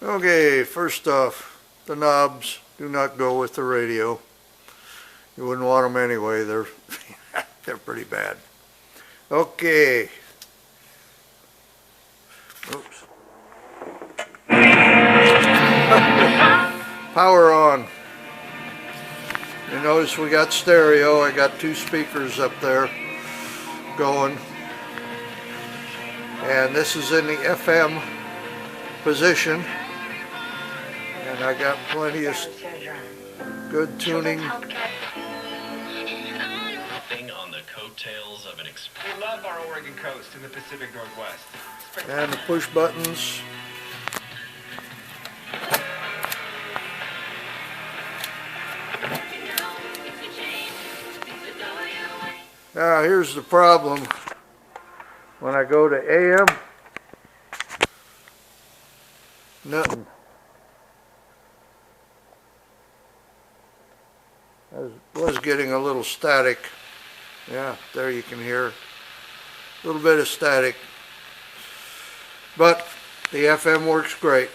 Okay, first off, the knobs do not go with the radio. You wouldn't want them anyway. They're they're pretty bad. Okay. Oops. Power on. You notice we got stereo. I got 2 speakers up there going. And this is in the FM position. And I got plenty of good tuning. On the coattails of an we love our Oregon coast in the Pacific Northwest. And the push buttons. Now here's the problem. When I go to AM, nothing. I was getting a little static. Yeah, there you can hear a little bit of static. But the FM works great.